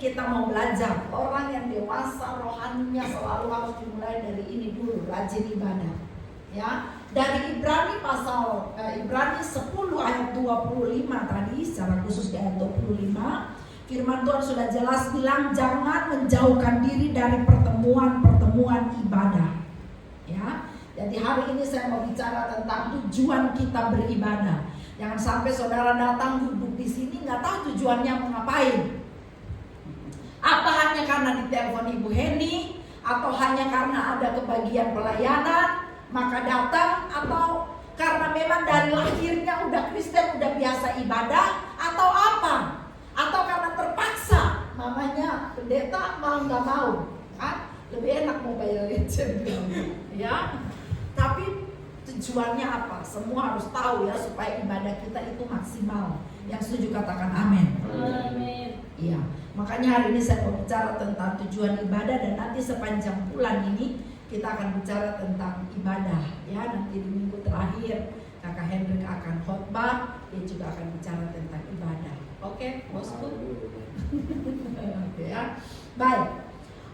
kita mau belajar. Orang yang dewasa rohaninya selalu harus dimulai dari ini dulu, rajin ibadah. Ya, dari Ibrani 10 ayat 25 tadi, secara khusus di ayat 25, firman Tuhan sudah jelas bilang jangan menjauhkan diri dari pertemuan-pertemuan ibadah. Ya, jadi hari ini saya mau bicara tentang tujuan kita beribadah. Jangan sampai saudara datang duduk di sini nggak tahu tujuannya mau ngapain. Apa hanya karena ditelepon Ibu Heni, atau hanya karena ada kebagian pelayanan maka datang, atau karena memang dari lahirnya udah Kristen, udah biasa ibadah, atau apa? Atau karena terpaksa, mamanya pendeta mau nggak mau, kan? Lebih enak Mobile Legends, ya. Tapi tujuannya apa? Semua harus tahu ya, supaya ibadah kita itu maksimal. Yang setuju katakan amin. Amin. Iya, makanya hari ini saya mau bicara tentang tujuan ibadah, dan nanti sepanjang bulan ini kita akan bicara tentang ibadah. Ya, nanti di minggu terakhir Kakak Hendrik akan khotbah, dia juga akan bicara tentang ibadah. Oke, bosku. Oke ya. Baik.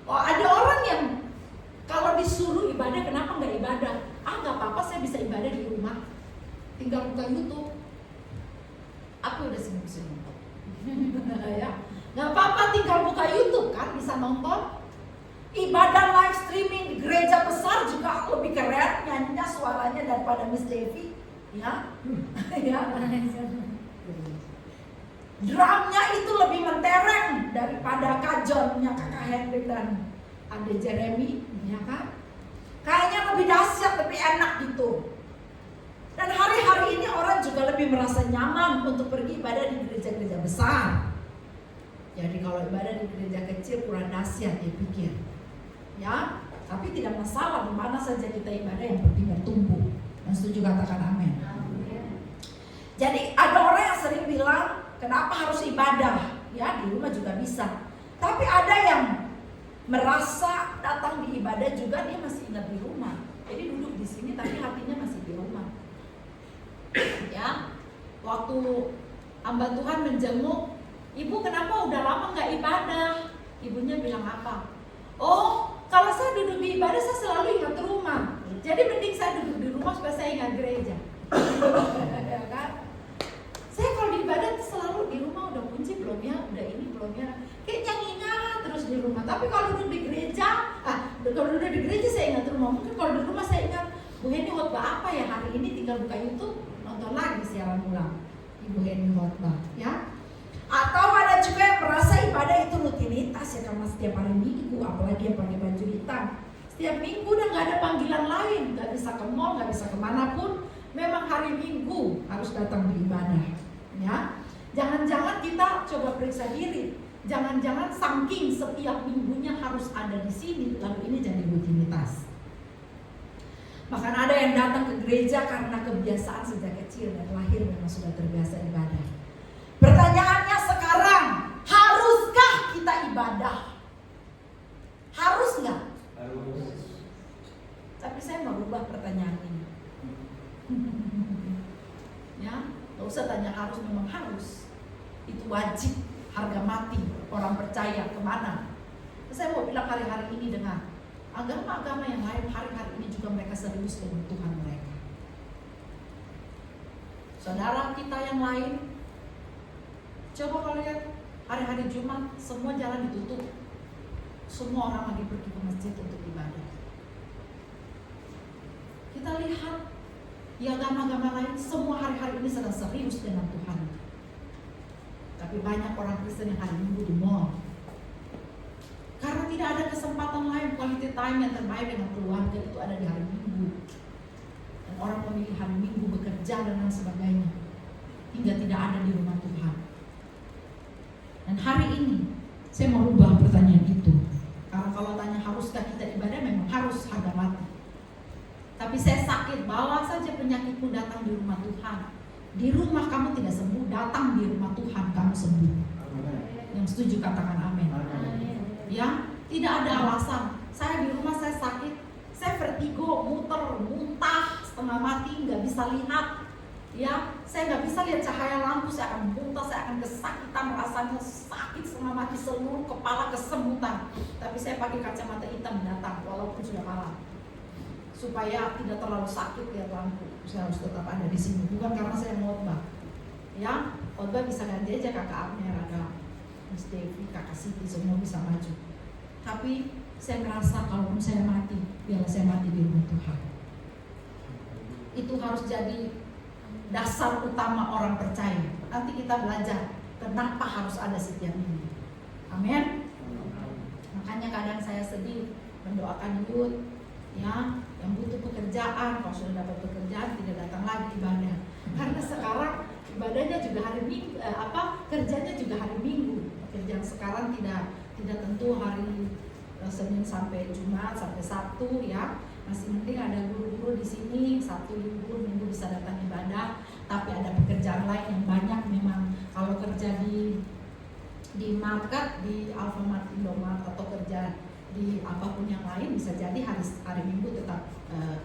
Oh, ada orang yang kalau disuruh ibadah, kenapa nggak ibadah? Nggak apa-apa, saya bisa ibadah di rumah. Tinggal buka YouTube. Aku udah sibuk-sibuk. Ya, nggak apa-apa, tinggal buka YouTube kan, bisa nonton. Ibadah live streaming di gereja besar juga lebih keren nyanyinya, suaranya daripada Miss Devi, ya. Ya. Drumnya itu lebih mentereng daripada kajonnya Kakak Hendrik dan Ade Jeremy, ya kan? Kayaknya lebih dahsyat, lebih enak gitu. Dan hari-hari ini orang juga lebih merasa nyaman untuk pergi ibadah di gereja-gereja besar. Jadi kalau ibadah di gereja kecil kurang dahsyat, dia pikir. Ya, tapi tidak masalah, di mana saja kita ibadah yang penting bertumbuh. Yang setuju katakan amin. Jadi ada orang yang sering bilang, kenapa harus ibadah? Ya, di rumah juga bisa. Tapi ada yang merasa datang di ibadah juga dia masih ingat di rumah. Jadi duduk di sini tapi hatinya masih di rumah. Ya, waktu hamba Tuhan menjenguk, ibu kenapa udah lama nggak ibadah? Ibunya bilang apa? Oh, kalau saya duduk di ibadah saya selalu ingat rumah. Jadi mending saya duduk di rumah supaya saya ingat gereja. Ya kan? Saya kalau di ibadah selalu di rumah, udah kunci belum ya, udah ini belum ya. Kayaknya ingat terus di rumah. Tapi kalau duduk di gereja, kalau duduk di gereja saya ingat rumah. Mungkin kalau di rumah saya ingat, Bu Heni khotbah apa ya hari ini, tinggal buka YouTube, nonton lagi siaran ulang Ibu Heni khotbah, ya. Atau ada juga yang merasa ibadah itu rutinitas ya, karena setiap hari Minggu, apalagi yang pakai baju hitam, setiap Minggu udah nggak ada panggilan lain, nggak bisa ke mall, nggak bisa kemanapun, memang hari Minggu harus datang beribadah. Ya, jangan-jangan kita coba periksa diri, jangan-jangan saking setiap minggunya harus ada di sini, lalu ini jadi rutinitas. Bahkan ada yang datang ke gereja karena kebiasaan sejak kecil dan lahir memang sudah terbiasa ibadah. Pertanyaannya sekarang, haruskah kita ibadah? Harus nggak? Harus. Tapi saya mau rubah pertanyaan ini. Ya, nggak usah tanya harus, memang harus. Itu wajib, harga mati. Orang percaya kemana? Saya mau bilang hari-hari ini dengan agama-agama yang lain, hari-hari ini juga mereka serius dengan Tuhan mereka. Saudara kita yang lain, coba kalau lihat hari-hari Jumat semua jalan ditutup, semua orang lagi pergi ke masjid untuk ibadah. Kita lihat di agama-agama lain semua hari-hari ini sedang serius dengan Tuhan. Tapi banyak orang Kristen yang hari Minggu di mall. Karena tidak ada kesempatan lain, quality time yang terbaik dengan keluarga itu ada di hari Minggu. Dan orang memilih hari Minggu bekerja dan lain sebagainya, hingga tidak ada di rumah Tuhan. Dan hari ini saya mau rubah pertanyaan itu. Karena kalau tanya haruskah kita ibadah, memang harus, harga mati. Tapi saya sakit, bawa saja penyakitmu datang di rumah Tuhan. Di rumah kamu tidak sembuh, datang di rumah Tuhan kamu sembuh. Yang setuju katakan amin. Ya, tidak ada alasan. Saya di rumah saya sakit, saya vertigo, muter, muntah, setengah mati, nggak bisa lihat. Ya, saya nggak bisa lihat cahaya lampu, saya akan muntah, saya akan kesakitan, rasanya sakit setengah mati, seluruh kepala kesemutan. Tapi saya pakai kacamata hitam datang, walaupun sudah malam, supaya tidak terlalu sakit lihat lampu. Saya harus tetap ada di sini, bukan karena saya mau khotbah. Ya, khotbah bisa ganti aja kakak Abner, ada Miss Devi, kakak Siti, semua bisa maju. Tapi saya merasa kalau saya mati, biarlah saya mati di rumah Tuhan. Itu harus jadi dasar utama orang percaya. Nanti kita belajar kenapa harus ada setiap minggu. Amin. Makanya kadang saya sedih mendoakan youth, ya, yang butuh pekerjaan. Kalau sudah dapat pekerjaan tidak datang lagi ibadah. Karena sekarang ibadahnya juga hari minggu, kerjanya juga hari Minggu. Pekerjaan sekarang tidak tentu hari Senin sampai Jumat sampai Sabtu, ya. Masih penting ada guru-guru di sini, Sabtu libur, Minggu bisa datang ibadah. Tapi ada pekerjaan lain yang banyak memang. Kalau kerja di market, di Alfamart, Indomart, atau kerja di apapun yang lain, bisa jadi hari Minggu tetap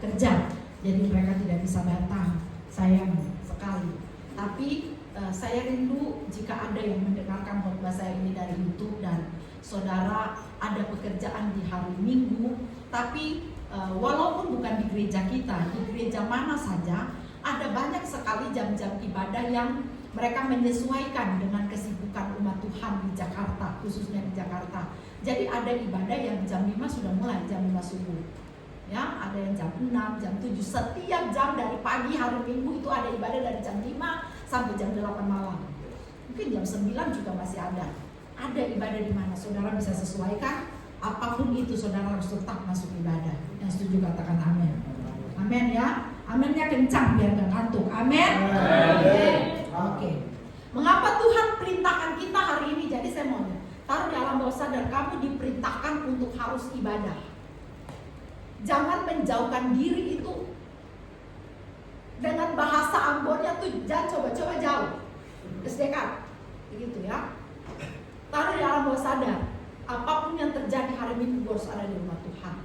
kerja. Jadi mereka tidak bisa datang. Sayang sekali. Tapi saya rindu jika ada yang mendengarkan khotbah saya ini dari YouTube dan saudara ada pekerjaan di hari Minggu, tapi walaupun bukan di gereja kita, di gereja mana saja, ada banyak sekali jam-jam ibadah yang mereka menyesuaikan dengan kesibukan umat Tuhan di Jakarta, khususnya di Jakarta. Jadi ada ibadah yang jam 5 sudah mulai, jam 5 subuh. Ya, ada yang jam 6, jam 7, setiap jam dari pagi hari Minggu itu ada ibadah dari jam 5 sampai jam 8 malam. Mungkin jam 9 juga masih ada. Ada ibadah di mana saudara bisa sesuaikan. Apapun itu saudara harus tetap masuk ibadah. Yang setuju katakan amin. Amin ya. Aminnya kencang biar gak ngantuk. Amin. Oke. Mengapa Tuhan perintahkan kita hari ini? Jadi saya mau taruh di alam bawah sadar, kamu diperintahkan untuk harus ibadah. Jangan menjauhkan diri itu. Dengan bahasa Ambonnya tuh jangan coba-coba jauh. Dekat. Begitu ya. Taruh di alam bawah sadar. Apapun yang terjadi hari Minggu harus ada di rumah Tuhan.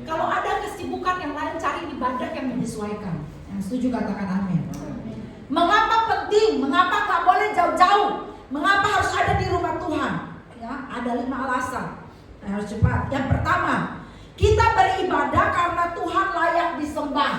Kalau ada kesibukan yang lain, cari ibadah yang menyesuaikan. Yang setuju katakan amin. Mengapa penting? Mengapa gak boleh jauh-jauh? Mengapa harus ada di rumah Tuhan? Ya, ada 5 alasan. Harus cepat. Yang pertama, kita beribadah karena Tuhan layak disembah.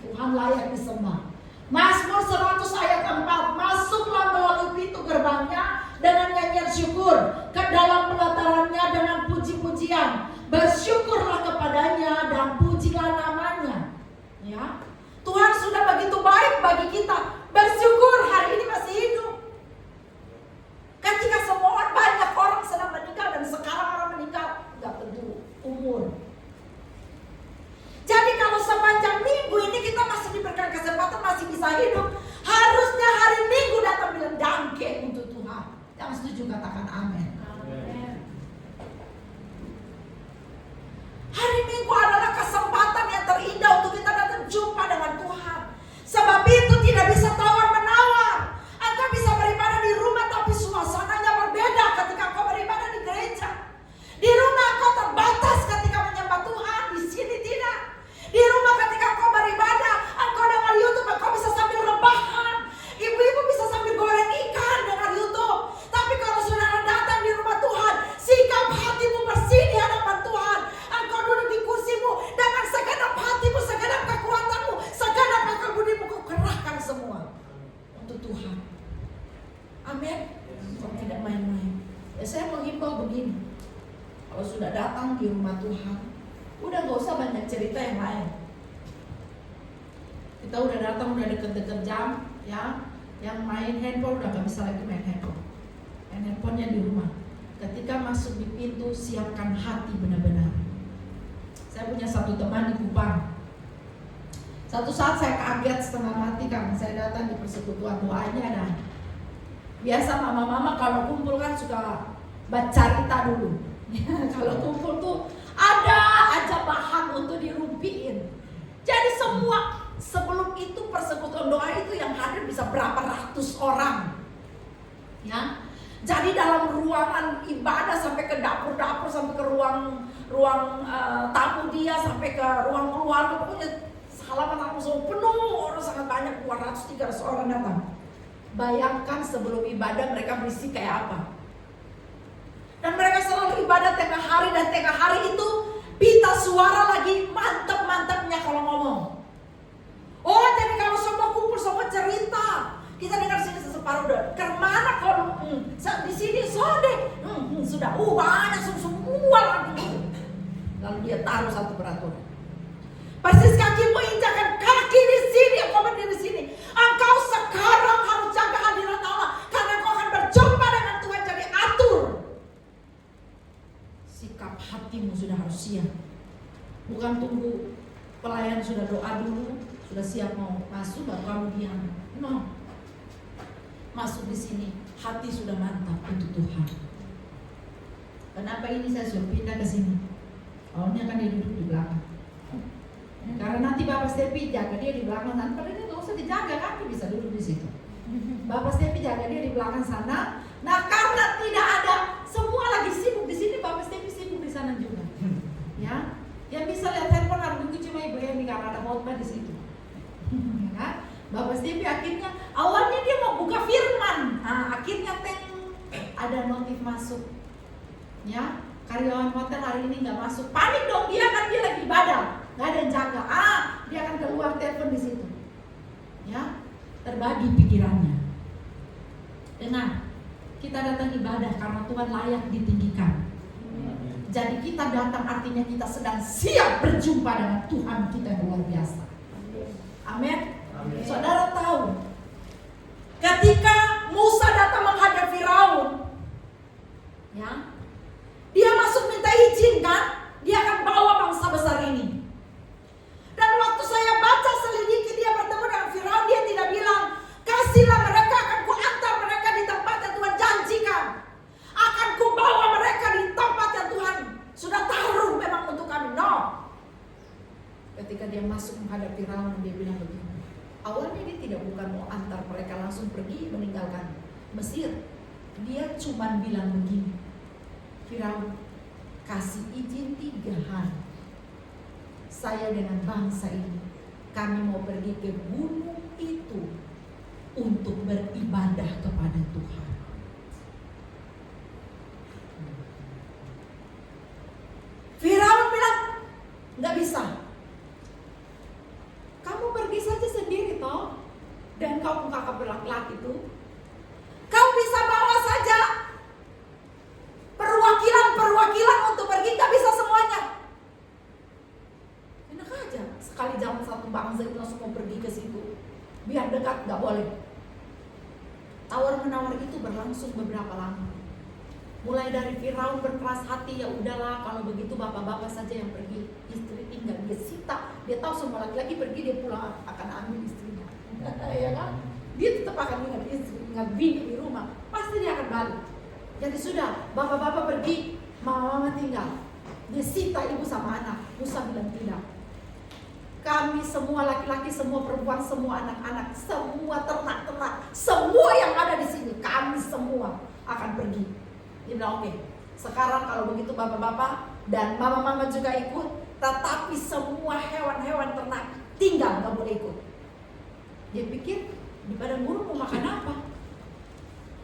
Tuhan layak disembah. Mazmur 100 ayat 4, masuklah melalui pintu gerbangnya dengan nyanyian syukur, ke dalam pelatarannya dengan puji-pujian. Bersyukurlah kepadanya dan pujilah namanya. Ya, Tuhan sudah begitu baik bagi kita. Bersyukur hari ini masih hidup. Ketika semua banyak orang sedang meninggal dan sekarang orang meninggal nggak tentu umur. Jadi kalau sepanjang minggu ini kita masih diberikan kesempatan, masih bisa hidup, harusnya hari Minggu datang bilang dangke untuk Tuhan. Yang setuju katakan amin. Hari Minggu adalah kesempatan yang terindah untuk kita datang jumpa dengan Tuhan. Sebab itu tidak bisa tawar-menawar. Engkau bisa beribadah di rumah tapi suasananya berbeda ketika engkau beribadah di gereja. Di rumah engkau terbatas ketika menyembah Tuhan, di sini tidak. Di rumah ketika engkau beribadah, engkau dengan YouTube, engkau bisa sambil rebahan. Ibu-ibu bisa sambil goreng ikan dengan YouTube. Tapi kalau saudara datang di rumah Tuhan, sikap hatimu bersih di hadapan Tuhan. Engkau duduk di kursimu dengan segenap hatimu, segenap kekuatanmu, segenap akal budimu, kau kerahkan semua untuk Tuhan. Amin. Kau tidak main-main. Ya, saya menghimbau begini. Kalau sudah datang di rumah Tuhan, udah gak usah banyak cerita yang lain. Kita udah datang, udah deket-deket jam, ya. Yang main handphone udah gak bisa lagi main handphone. Main handphonenya di rumah. Ketika masuk di pintu, siapkan hati benar-benar. Saya punya satu teman di Kupang. Satu saat saya kaget setengah mati karena saya datang di persekutuan doanya ada. Biasa mama-mama kalau kumpul kan suka baca cerita dulu. Kalau kumpul tuh ada aja bahan untuk dirumpiin. Jadi semua sebelum itu persekutuan doa itu yang hadir bisa berapa ratus orang. Ya. Jadi dalam ruangan ibadah sampai ke dapur-dapur, sampai ke ruang tamu dia, sampai ke ruang keluarga, pokoknya halaman langsung penuh, orang sangat banyak, 200-300 orang datang. Bayangkan sebelum ibadah mereka berisik kayak apa. Dan mereka selalu ibadah tengah hari, dan tengah hari itu pita suara lagi mantap-mantapnya kalau ngomong. Oh, jadi kalau semua kumpul, semua cerita, kita dengar sini separuh deh. Kemana kalau di sini sode, sudah banyak semua lagi. Lalu dia taruh satu peraturan. Persis kakimu injakan kaki di sini, engkau berdiri di sini. Engkau sekarang harus jaga hadirat Allah, karena engkau akan berjumpa dengan Tuhan. Jadi atur. Sikap hatimu sudah harus siap. Bukan tunggu pelayan sudah doa dulu, sudah siap mau masuk baru kamu diam. No. Masuk di sini, hati sudah mantap untuk Tuhan. Kenapa ini saya suruh pindah ke sini? Awalnya kan dia duduk di belakang. Karena nanti Bapak Stepi jaga dia di belakang sana, padahal dia nggak usah dijaga, kaki bisa duduk di situ. Bapak Stepi jaga dia di belakang sana. Nah, karena tidak ada, semua lagi sibuk di sini, Bapak Stepi sibuk di sana juga. Ya, yang bisa lihat handphone harus nunggu cuma Ibu Emi karena ada khotbah di situ. Ya, Bapak Stepi akhirnya awalnya dia mau buka firman, akhirnya ada notif masuk. Ya, karyawan hotel hari ini nggak masuk, panik dong dia, kan dia lagi ibadah. Nggak ada yang jaga, dia akan keluar telepon di situ. Ya, terbagi pikirannya. Dengar, kita datang ibadah karena Tuhan layak ditinggikan. Jadi kita datang artinya kita sedang siap berjumpa dengan Tuhan kita yang luar biasa. Amin. Saudara tahu, ketika Musa datang menghadap Firaun, ya, dia masuk minta izin kan, dia akan bawa bangsa besar ini. Dan waktu saya baca selidiki dia bertemu dengan Firaun, dia tidak bilang, kasihlah mereka, akan kuantar mereka di tempat yang Tuhan janjikan. Akan kubawa mereka di tempat yang Tuhan sudah taruh memang untuk kami. No. Ketika dia masuk menghadap Firaun, dia bilang begini. Awalnya dia tidak bukan mau antar mereka langsung pergi meninggalkan Mesir. Dia cuma bilang begini, Firaun, kasih izin 3 hari. Saya dengan bangsa ini, kami mau pergi ke gunung itu untuk beribadah kepada Tuhan. Firaun bilang, nggak bisa. Kamu pergi saja sendiri toh, dan kau kakak berlaki-laki itu, kau bisa bawa saja perwakilan untuk pergi, nggak bisa semuanya. Enak aja, sekali jalan satu bangsa itu langsung mau pergi ke situ, biar dekat, nggak boleh. Tawar menawar itu berlangsung beberapa lama. Mulai dari Firaun berkeras hati, ya udahlah kalau begitu bapak-bapak saja yang pergi, istri tinggal, dia sita, dia tahu semua laki-laki pergi, dia pulang akan ambil istrinya, ya kan? Dia tetap akan ingat istri, ingat bini di rumah, pasti dia akan balik. Jadi sudah, bapak-bapak pergi, mama tinggal, dia sita ibu sama anak. Musa bilang tidak. Kami semua laki-laki, semua perempuan, semua anak-anak, semua ternak-ternak, semua yang ada di sini, kami semua akan pergi. Dia bilang oke, sekarang kalau begitu bapak-bapak dan mama-mama juga ikut, tetapi semua hewan-hewan ternak tinggal, gak boleh ikut. Dia pikir di padang gurun mau makan apa?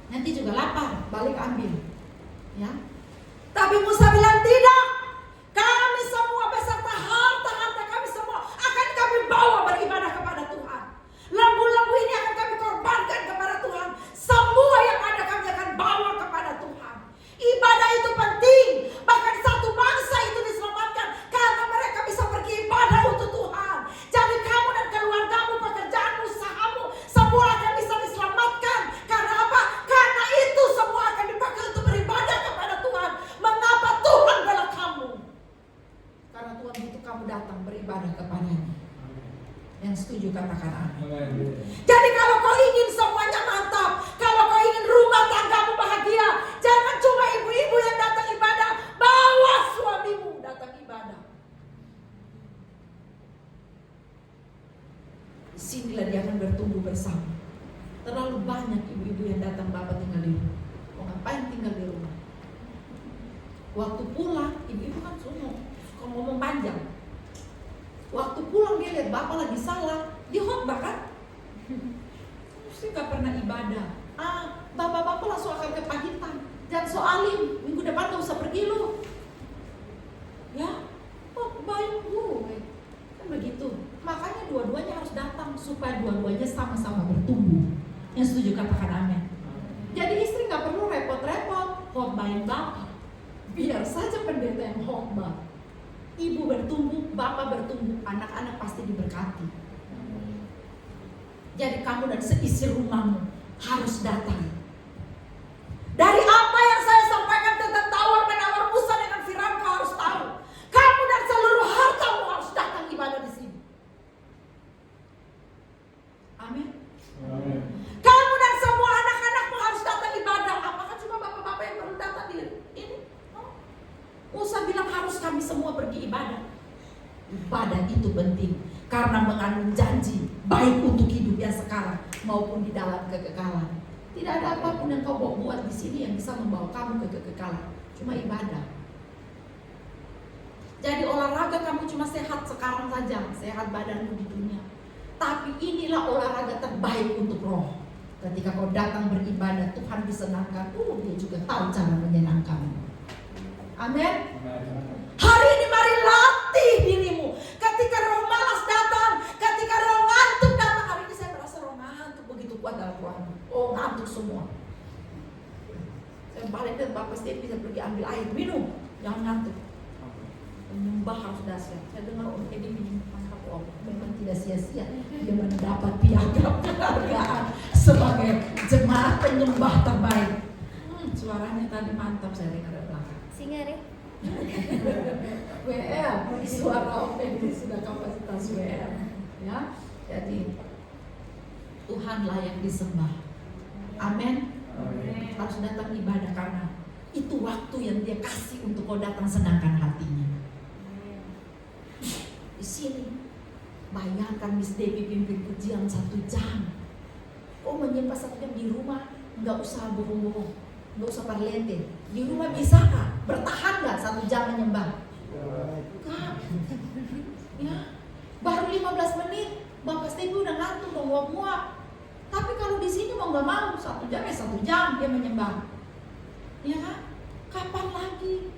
Nanti juga lapar, balik ambil. Ya. Tapi Musa bilang tidak, kami semua beserta harta-harta kami semua akan kami bawa beribadah kepada Tuhan. Lembu-lembu ini akan kami korbankan kepada Tuhan. Semua yang ada kami akan bawa kepada Tuhan. Ibadah itu penting. Bahkan satu bangsa itu diselamatkan karena mereka bisa pergi ibadah untuk Tuhan. Jadi kamu dan keluargamu, pekerjaanmu, usahamu, semua akan bisa diselamatkan. Karena apa? Karena itu semua akan dipakai untuk beribadah kepada Tuhan. Mengapa Tuhan bela kamu? Karena Tuhan butuh kamu datang beribadah kepadanya. Yang setuju katakan amin. Jadi kalau kau ingin semuanya mantap, kalau kau ingin rumah tanggamu bahagia, jangan cuma ibu-ibu yang datang ibadah, bawa suamimu datang ibadah. Disinilah dia akan bertumbuh bersama. Terlalu banyak ibu-ibu yang datang, bapak tinggal di rumah. Mau ngapain tinggal di rumah? Waktu pulang, ibu-ibu kan suka ngomong panjang. Waktu pulang dia dia lihat bapak lagi salah, dia khotbah kan? Mesti gak pernah ibadah. Bapak-bapak langsung akan kepahitan. Jangan soalin, minggu depan gak usah pergi lu. Ya, baik dulu. Kan begitu. Makanya dua-duanya harus datang supaya dua-duanya sama-sama bertumbuh. Yang setuju katakan amin. Jadi istri gak perlu repot-repot khotbahin bapak. Biar saja pendeta yang khotbah. Ibu bertumbuh, bapak bertumbuh, anak-anak pasti diberkati. Jadi kamu dan seisi rumahmu harus datang. Dari apa yang saya sampaikan tentang tawar-menawar Musa dengan Firaun, kau harus tahu. Kamu dan seluruh hartamu harus datang ibadah di sini. Amin. Amin. Kamu dan semua anak-anakmu harus datang ibadah. Apakah cuma bapak-bapak yang perlu datang di ini? Musa bilang harus kami semua pergi ibadah. Ibadah itu penting karena mengandung janji baik untuk hidup yang sekarang maupun di dalam kekekalan. Tidak ada apapun yang kau buat di sini yang bisa membawa kamu ke kekekalan. Cuma ibadah. Jadi olahraga kamu cuma sehat sekarang saja, sehat badanmu di dunia. Tapi inilah olahraga terbaik untuk roh. Ketika kau datang beribadah, Tuhan disenangkan. Dia juga tahu cara menyenangkanmu. Amin. Hari ini mari latih dirimu. Ketika roh malas datang, ketika roh ngantuk datang. Hari ini saya merasa roh ngantuk begitu kuat dalam Tuhan. Oh, ngantuk semua. Saya balik dan Bapak Steve bisa pergi ambil air, minum, jangan ngantuk. Menyembah harus dahsyat. Saya dengar Om Edi minum mantap Om. Memang tidak sia-sia dia mendapat piagam penghargaan sebagai jemaat penyembah terbaik. Suaranya tadi mantap saya dengar dari belakang. Singer ya? WL, suara Om Edi sudah kapasitas WL. Ya, jadi Tuhan layak disembah. Amin. Harus datang ibadah karena itu waktu yang Dia kasih untuk kau datang senangkan hatinya. Di sini bayangkan Miss Debbie pimpin pujian 1 jam. Oh, menyembah 1 jam di rumah, nggak usah bohong-bohong, nggak usah parlente. Di rumah bisa nggak? Bertahan nggak 1 jam menyembah? Enggak. Ya, baru 15 menit, Bapak Debbie udah ngantuk, udah nguap-nguap. Tapi kalau di sini mau nggak mau 1 jam ya 1 jam dia menyembah. Ya kan? Kapan lagi?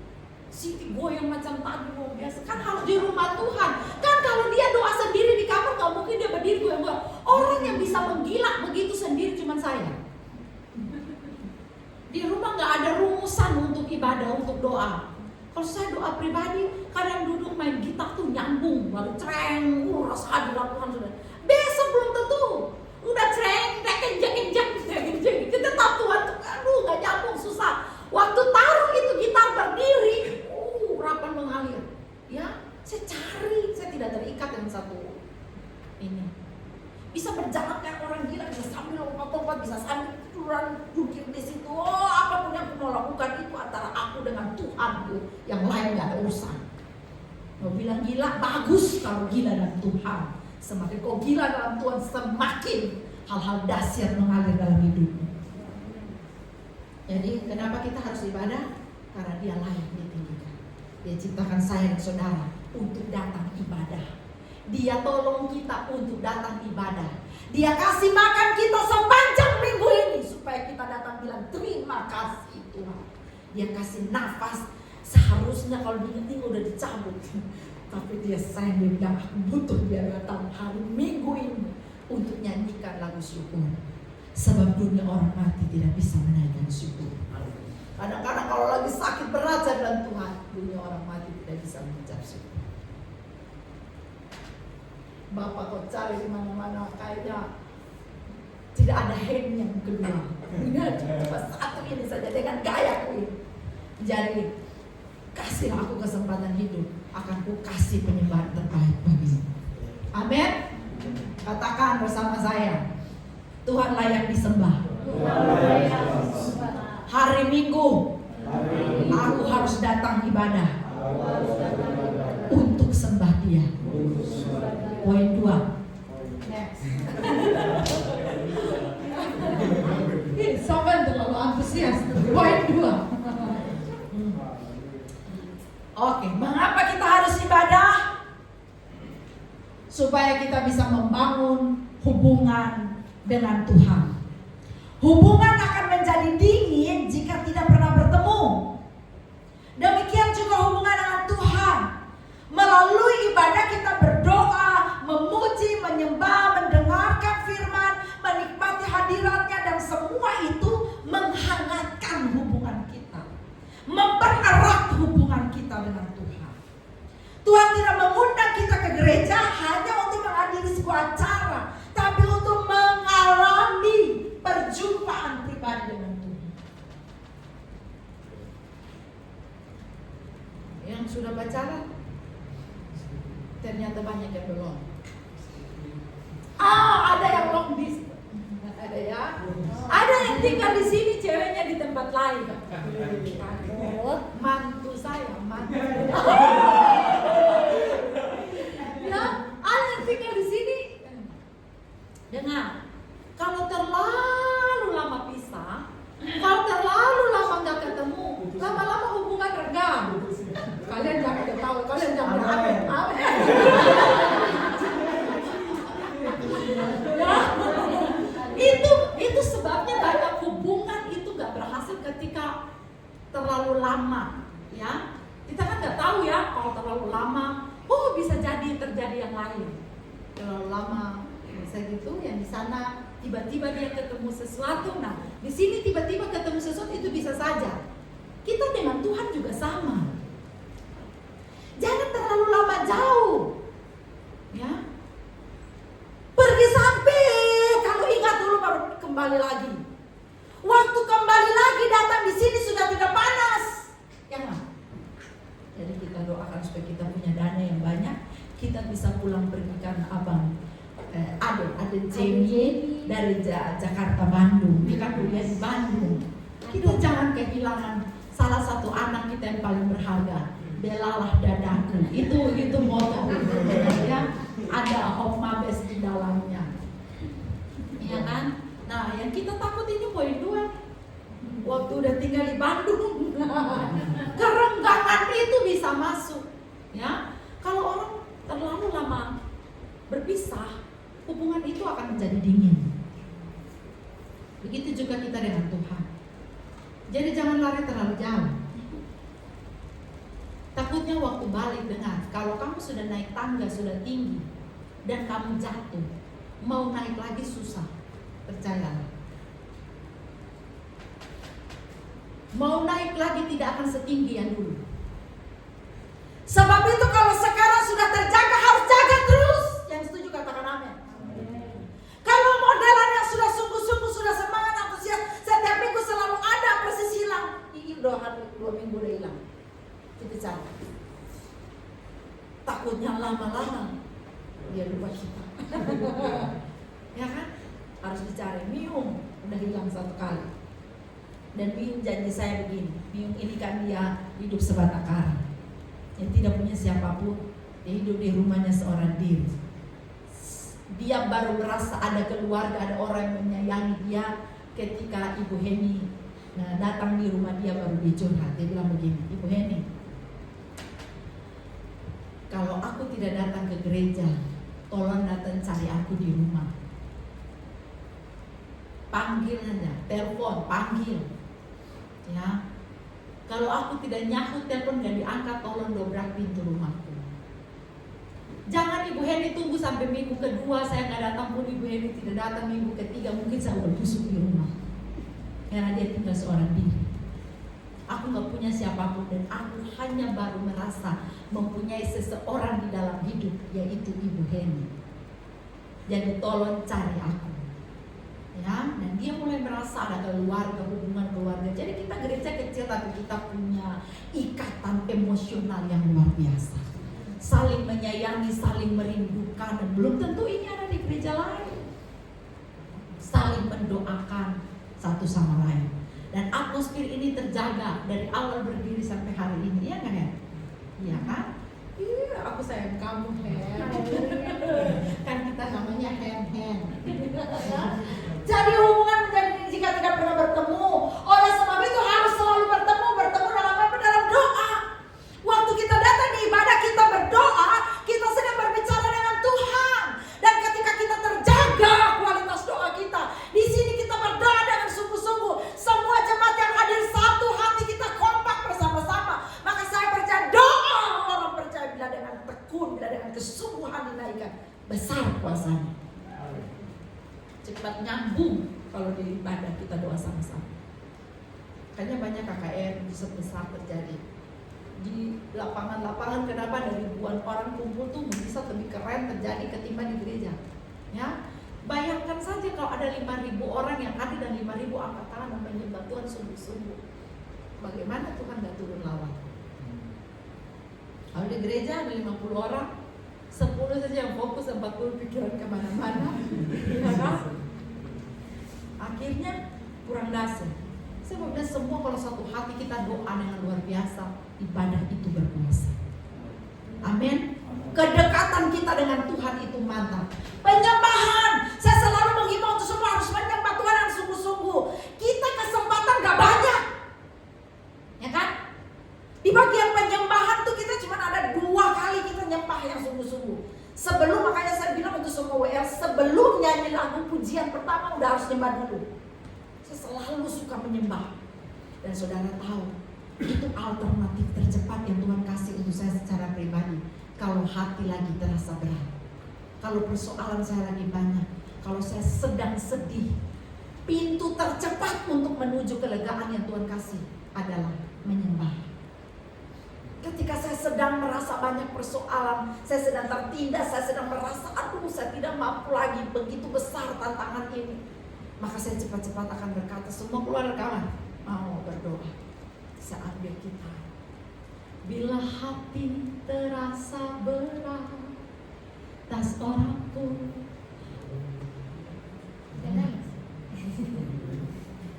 Siti goyang macam tadi mau biasa. Kan harus di rumah Tuhan. Kan kalau dia doa sendiri di kamar nggak mungkin dia berdiri goyang-goyang. Orang yang bisa menggila begitu sendiri cuma saya. Di rumah nggak ada rumusan untuk ibadah, untuk doa. Kalau saya doa pribadi, kadang duduk main gitar tuh nyambung, baru cereng, rasa hadirat Tuhan sudah. Besok belum tentu. Udah cereng, kenjang, tetap Tuhan tuh, aduh nggak nyambung, susah. Waktu taruh itu gitar berdiri, urapan mengalir. Ya, saya cari, saya tidak terikat dengan satu ini. Bisa berjalan kayak orang gila, bisa sambil lompat-lompat, bisa sambil tiduran, duduk di situ. Oh, apapun yang aku mau lakukan itu antara aku dengan Tuhan tuh, yang lain nggak ada urusan. Mau bilang gila, bagus kalau gila dalam Tuhan. Semakin kau gila dalam Tuhan, semakin hal-hal dahsyat mengalir dalam hidupmu. Jadi kenapa kita harus ibadah? Karena Dia layak ditinggikan. Dia ciptakan saya dan saudara untuk datang ibadah. Dia tolong kita untuk datang ibadah. Dia kasih makan kita sepanjang minggu ini supaya kita datang bilang terima kasih Tuhan. Dia kasih nafas. Seharusnya kalau diingat udah dicabut. Tapi Dia sayang, Dia bilang aku butuh Dia datang hari Minggu ini untuk nyanyikan lagu syukur. Sebab dunia orang mati tidak bisa menaikkan syukur. Kadang-kadang kalau lagi sakit berat saya bilang Tuhan, dunia orang mati tidak bisa mengucap syukur. Bapak kau cari di mana-mana kayaknya tidak ada hand yang kedua. Cuma satu ini saja dengan gayaku ini. Jadi kasih aku kesempatan hidup, akan ku kasih penyembahan terbaik bagimu. Amin. Katakan bersama saya, Tuhan layak disembah. Hari Minggu aku harus datang ibadah untuk sembah Dia. Poin 2. Next. Sobat terlalu antusias. Poin 2. Oke, mengapa kita harus ibadah? supaya kita bisa membangun hubungan dengan Tuhan. Hubungan akan menjadi dingin jika tidak pernah bertemu. Demikian juga hubungan dengan Tuhan. Melalui ibadah kita berdoa, memuji, menyembah, mendengarkan firman, menikmati hadiratnya, dan semua itu menghangatkan hubungan kita, mempererat hubungan kita dengan Tuhan. Tuhan tidak mengundang kita ke gereja hanya untuk menghadiri sebuah acara, tapi untuk mengalami perjumpaan pribadi dengan Tuhan. Yang sudah pacaran ternyata banyak yang belum. Ada yang long distance. Ada ya. Ada yang tinggal di sini, ceweknya di tempat lain. Mantu saya, mantu. Ya, ada yang tinggal di sini. Dengar, kalau terlalu lama pisah, kalau terlalu lama nggak ketemu, lama-lama hubungan renggang. Kalian jangan ketawa, kalian jangan berani. Itu sebabnya banyak hubungan itu gak berhasil ketika terlalu lama, ya. Kita kan nggak tahu ya, kalau terlalu lama, bisa jadi terjadi yang lain. Terlalu lama bisa gitu, yang di sana tiba-tiba dia ketemu sesuatu. Nah, di sini tiba-tiba ketemu sesuatu, itu bisa saja. Kita dengan Tuhan juga sama. Jangan terlalu lama jauh, ya. Pergi sampai kalau ingat dulu baru kembali lagi. Waktu kembali lagi datang di sini sudah tidak panas, ya nggak? Jadi kita doakan supaya kita punya dana yang banyak, kita bisa pulang pergikan abang. Ada Jamie dari Jakarta Bandung, dia kan kuliah di Bandung. Kita jangan kehilangan salah satu anak kita yang paling berharga. Belalah dadaku, itu moto ya. Ada Home Mabes di dalamnya, ya kan? Nah, yang kita takut ini poin 2. Waktu udah tinggal di Bandung, kerenggangan itu bisa masuk, ya. Kalau orang terlalu lama berpisah, hubungan itu akan menjadi dingin. Begitu juga kita dengan Tuhan. Jadi jangan lari terlalu jauh. Takutnya waktu balik, dengar, kalau kamu sudah naik tangga, sudah tinggi, dan kamu jatuh, mau naik lagi susah, percayalah. Mau naik lagi tidak akan setinggi yang dulu. Sebab itu kalau sekarang sudah terjaga, harus jaga terus. Yang setuju katakan amin. Kalau modelan yang sudah sungguh-sungguh, sudah semangat, antusias, setiap minggu selalu ada, persis hilang. Dua minggu udah hilang. Kita cari. Takutnya lama-lama dia lupa kita. Ya kan? Harus dicari. Miung udah hilang 1 kali. Dan Miung janji saya begini, Miung ini kan dia hidup sebatang kara, yang tidak punya siapapun. Dia hidup di rumahnya seorang diri. Dia baru merasa ada keluarga, ada orang yang menyayangi dia ketika Ibu Heni datang di rumah dia, baru dia curhat. Dia bilang begini, Ibu Heni, kalau aku tidak datang ke gereja, tolong datang cari aku di rumah. Panggil aja, telepon, panggil. Ya. Kalau aku tidak nyahut telepon gak diangkat, tolong dobrak pintu rumahku. Jangan Ibu Heni tunggu sampai minggu kedua saya nggak datang pun Ibu Heni tidak datang, minggu ketiga mungkin saya udah busuk di rumah. Karena dia tinggal seorang diri. Aku nggak punya siapapun dan aku hanya baru merasa mempunyai seseorang di dalam hidup, yaitu Ibu Heni. Jadi tolong cari aku. Ya, dan dia mulai merasa ada keluarga, hubungan keluarga. Jadi kita gereja kecil tapi kita punya ikatan emosional yang luar biasa. Saling menyayangi, saling merindukan, dan belum tentu ini ada di gereja lain. Saling mendoakan satu sama lain. Dan atmosfer ini terjaga dari awal berdiri sampai hari ini, iya kan ya? Iya kan? Iya, aku sayang kamu, Hen. Kan kita namanya Hen. Jadi hubungan menjadi jika tidak pernah bertemu. Oleh sebab itu harus selalu bertemu dalam apa? Dalam doa. Waktu kita datang di ibadah, kita berdoa, kita sedang berbicara dengan Tuhan. besar kuasanya. Cepat nyambung kalau di ibadah kita doa sama-sama. Kayaknya banyak KKR besar terjadi di lapangan-lapangan. Kenapa dari ribuan orang kumpul tuh bisa lebih keren terjadi ketimbang di gereja? Ya, bayangkan saja kalau ada 5.000 orang yang hadir dan 5.000 angkat tangan dan menyembah Tuhan sungguh-sungguh. Bagaimana Tuhan gak turun lawan? Kalau di gereja ada 50 orang, 10 saja yang fokus, 40 pikiran kemana-mana. Ya kan? Akhirnya kurang dasar. Saya mau bilang semua kalau satu hati kita doa dengan luar biasa, ibadah itu berkuasa. Amin. Kedekatan kita dengan Tuhan itu mantap. Penyembahan, saya selalu menghimbau untuk semua harus menyembah Tuhan dengan sungguh-sungguh. Kita kesempatan gak banyak, ya kan? Di bagian penyembahan tuh kita cuma ada 2 kali kita nyembah yang sungguh-sungguh. Sebelum, makanya saya bilang untuk semua WR, sebelum nyanyi lagu pujian pertama udah harus nyembah dulu. Saya selalu suka menyembah. Dan saudara tahu, itu alternatif tercepat yang Tuhan kasih untuk saya secara pribadi. Kalau hati lagi terasa berat, kalau persoalan saya lagi banyak, kalau saya sedang sedih, pintu tercepat untuk menuju kelegaan yang Tuhan kasih adalah menyembah. Ketika saya sedang merasa banyak persoalan, saya sedang tertindas, saya sedang merasa aduh saya tidak mampu lagi, begitu besar tantangan ini, maka saya cepat-cepat akan berkata, semua keluar rekaman, mau berdoa. Saya ambil kita. Bila hati terasa berat, tas orang pun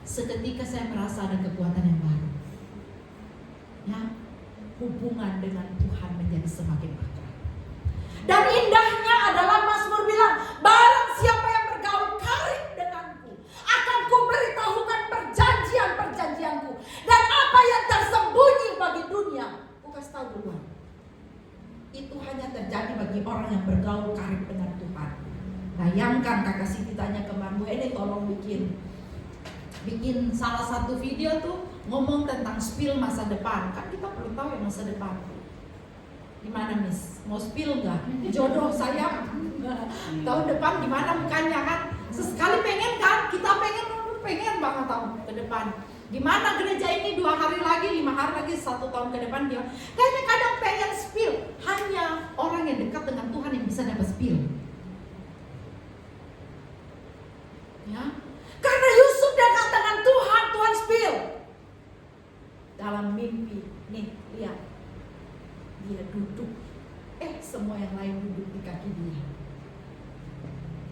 seketika saya merasa ada kekuatan yang baru. Ya, hubungan dengan Tuhan menjadi semakin akrab. Dan indahnya adalah Mazmur bilang, barang siapa yang bergaul karib denganku, akan kuberitahukan perjanjian-perjanjianku, dan apa yang tersembunyi bagi dunia, ku kasih tahu duluan. Itu hanya terjadi bagi orang yang bergaul karib dengan Tuhan. Bayangkan Kakak Siti tanya ke Mbak Bu, ini tolong bikin salah satu video tuh ngomong tentang spill masa depan. Kan kita perlu tahu yang masa depan. Gimana Miss? Mau spill nggak? Jodoh saya tahun depan gimana mukanya kan? Sesekali pengen kan? Kita pengen banget tahu ke depan. Gimana gereja ini 2 hari lagi, 5 hari lagi, 1 tahun ke depan dia. Kayaknya kadang pengen spill. Hanya orang yang dekat dengan Tuhan yang bisa dapat spill. Ya. Karena Yusuf dekat dengan Tuhan, Tuhan spill. Dalam mimpi, nih lihat, dia duduk, semua yang lain duduk di kaki dia.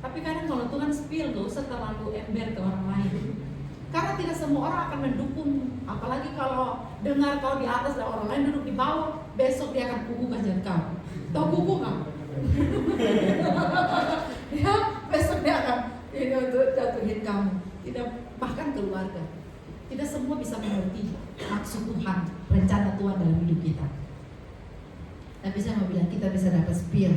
Tapi kadang kalau Tuhan spill, gak usah terlalu ember ke orang lain. Karena tidak semua orang akan mendukung. Apalagi kalau dengar kau di atas dan orang lain duduk di bawah, besok dia akan kukuhkan kau. Tahu kukuh gak? Ya, besok dia akan jatuhin kamu. Tidak, bahkan keluarga. Tidak semua bisa mengerti maksud Tuhan, rencana Tuhan dalam hidup kita. Tapi saya mau bilang kita bisa dapat spill.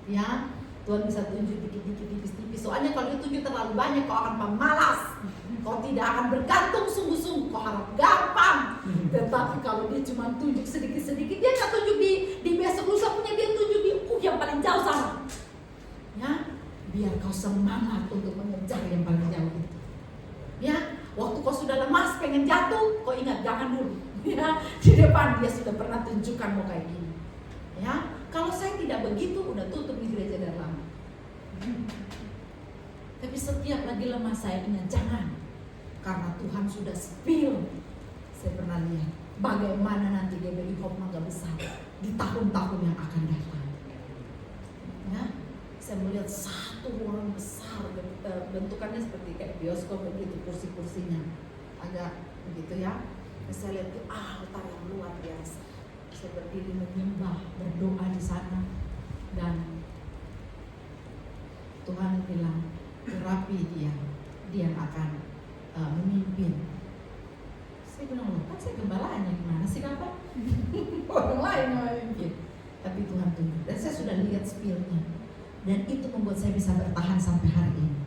Ya, Tuhan bisa tunjuk dikit-dikit, tipis-tipis. Soalnya kalau ditunjuk terlalu banyak, kau akan pemalas. Kau tidak akan bergantung sungguh-sungguh. Kau harap gampang. Tetapi kalau dia cuma tunjuk sedikit-sedikit, dia nggak tunjuk di besok lusa punya, dia tunjuk di yang paling jauh sana. Ya, biar kau semangat untuk mengejar yang paling jauh itu. Ya, waktu kau sudah lemas pengen jatuh, kau ingat jangan dulu. Ya, di depan dia sudah pernah tunjukkan mau kayak gini. Ya, kalau saya tidak begitu, udah tutup di gereja dari lama. Tapi setiap lagi lemah saya ingat jangan, karena Tuhan sudah spill. Saya pernah lihat bagaimana nanti GBI Hope Mangga Besar di tahun-tahun yang akan datang. Ya, saya melihat satu ruangan besar, bentukannya seperti kayak bioskop begitu, kursi-kursinya agak begitu ya. Saya lihat itu altar yang luar biasa. Saya berdiri menyembah, berdoa di sana, dan Tuhan bilang, urapi dia yang akan memimpin. Saya bilang, loh kan saya gembalanya, gimana sih Kakak? Orang lain yang memimpin. Tapi Tuhan tunjuk, dan saya sudah lihat spillnya, dan itu membuat saya bisa bertahan sampai hari ini.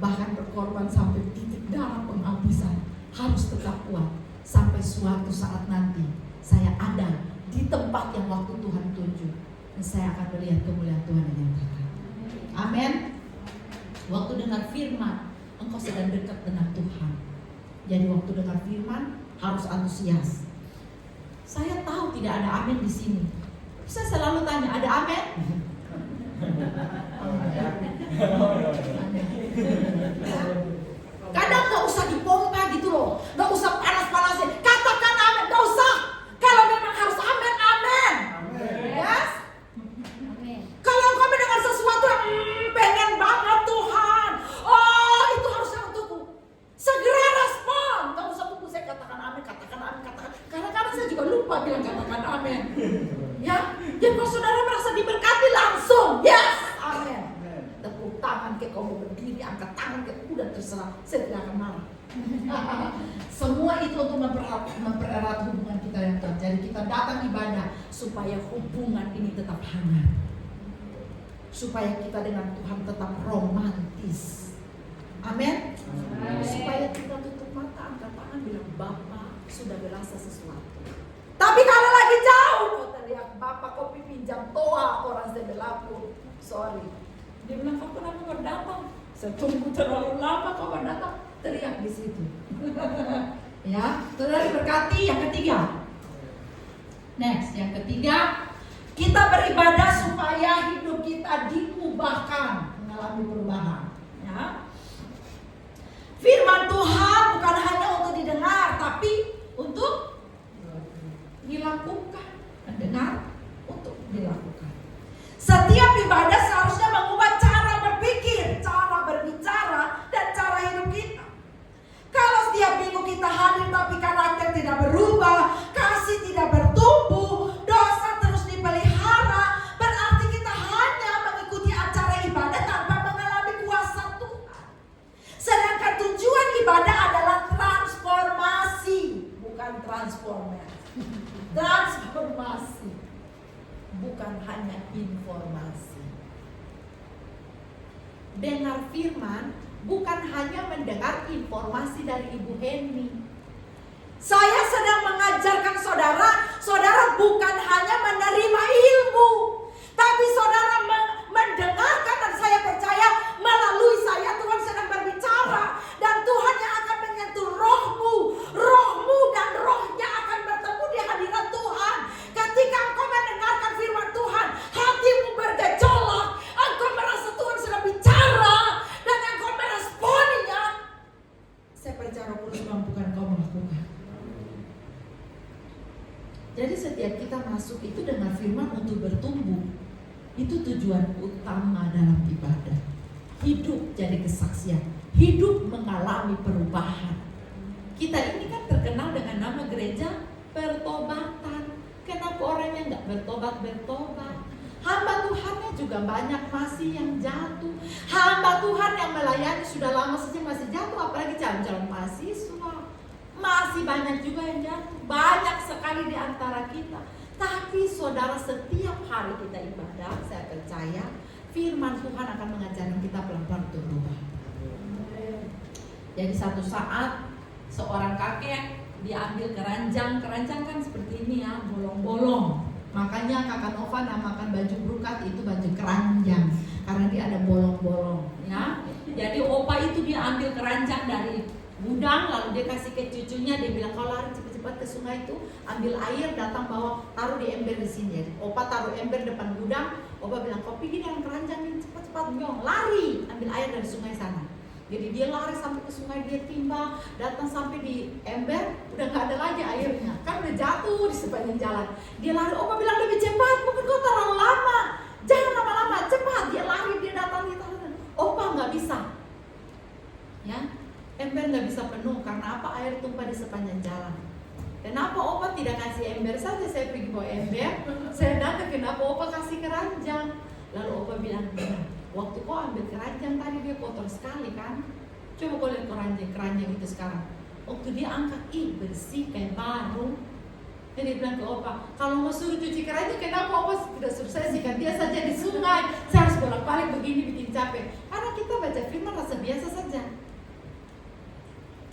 Bahkan berkorban sampai titik darah penghabisan, harus tetap kuat sampai suatu saat nanti saya ada di tempat yang waktu Tuhan tunjuk, dan saya akan melihat kemuliaan Tuhan yang nyata. Amin. Waktu dengar firman, engkau sedang dekat dengan Tuhan. Jadi waktu dengar firman harus antusias. Saya tahu tidak ada amin di sini. Saya selalu tanya, ada amin? Kadang gak usah dipompa gitu loh, gak usah panas-panasin. Katakan amin, gak usah. Kalau memang harus amin, amin. Yes? Kalau engkau mendengar sesuatu yang pengen banget Tuhan, oh itu harusnya untukku, segera respon. Gak usah tunggu saya katakan amin, katakan amin, katakan. Kadang-kadang saya juga lupa bilang katakan amin. Ya, kalau saudara merasa diberkati langsung, yes, amin. Tepuk tangan ke kau berdiri, angkat tangan ke udah terserah, saya tidak akan marah. Semua itu untuk mempererat hubungan kita yang dekat. Jadi kita datang ibadah supaya hubungan ini tetap hangat, supaya kita dengan Tuhan tetap romantis. Amin. Supaya kita tutup mata, angkat tangan, bilang Bapa sudah berasa sesuatu. Tapi kalau lagi jauh, kau teriak Bapak kopi pinjam toa orang sebelah pun. Sorry. Dia bilang kau kenapa baru datang? Saya tunggu terlalu lama kau baru datang. Teriak di situ. Ya, saudara diberkati. Yang ketiga. Next, yang ketiga, kita beribadah supaya hidup kita diubahkan, mengalami perubahan. Ya. Firman Tuhan bukan hanya untuk didengar, tapi untuk dilakukan. Mendengar untuk dilakukan. Setiap ibadah seharusnya mengubah cara berpikir, cara berbicara, dan cara hidup kita. Kalau setiap minggu kita hadir tapi karakter tidak berubah, kasih tidak bertumbuh, dosa terus dipelihara, berarti kita hanya mengikuti acara ibadah tanpa mengalami kuasa Tuhan. Sedangkan tujuan ibadah adalah transformasi, bukan transformasi. Transformasi, bukan hanya informasi. Dengar firman bukan hanya mendengar informasi dari Ibu Henny. Saya sedang mengajarkan saudara, saudara bukan hanya menerima ilmu, tapi saudara mendengarkan, dan saya percaya melalui saya Tuhan sedang berbicara, dan Tuhan yang akan menyentuh rohmu dan rohnya akan bertemu di hadirat Tuhan. Ketika engkau mendengarkan firman Tuhan, hatimu bergejolak, engkau merasa Tuhan sedang bicara, dan engkau meresponinya. Saya percaya Roh Kudus mampukan engkau melakukan. Jadi setiap kita masuk itu dengan firman untuk bertumbuh. Itu tujuan utama dalam ibadah. Hidup jadi kesaksian, hidup mengalami perubahan. Kita ini kan terkenal dengan nama gereja pertobatan. Kenapa orangnya nggak bertobat? Hamba Tuhannya juga banyak masih yang jatuh. Hamba Tuhan yang melayani sudah lama saja masih jatuh, apalagi calon-calon mahasiswa. Masih banyak juga yang jatuh. Banyak sekali di antara kita. Tapi saudara, setiap hari kita ibadah, saya percaya firman Tuhan akan mengajarkan kita pelan-pelan untuk berubah. Jadi satu saat seorang kakek diambil keranjang kan seperti ini ya, bolong-bolong. Makanya Kakak Nova namakan baju brokat itu baju keranjang, karena dia ada bolong-bolong ya. Jadi opa itu dia ambil keranjang dari gudang, lalu dia kasih ke cucunya, dia bilang kau lari cepat-cepat ke sungai itu, ambil air, datang bawa, taruh di ember di sini. Jadi opa taruh ember depan gudang, opa bilang kau pergi dengan keranjang ini cepat-cepat, nyong, lari, ambil air dari sungai sana. Jadi dia lari sampai ke sungai, dia timbang, datang sampai di ember, udah nggak ada lagi airnya, kan udah jatuh di sepanjang jalan. Dia lari, opa bilang lebih cepat, mungkin kau terlalu lama, jangan lama-lama, cepat. Dia lari, dia datang, opa nggak bisa, ya. Ember nggak bisa penuh karena apa? Air tumpah di sepanjang jalan. Kenapa opa tidak kasih ember saja? Saya pergi bawa ember, saya datang, kenapa opa kasih keranjang? Lalu opa bilang, waktu kau ambil keranjang tadi dia kotor sekali kan? Coba kau lihat keranjang itu sekarang. Waktu dia angkat, bersih kayak baru. Jadi dia bilang ke opa, kalau mau suruh cuci keranjang, kenapa opa tidak suruh saya sikat dia saja di sungai? Saya harus bolak-balik begini, bikin capek. Karena kita baca firman rasa biasa saja.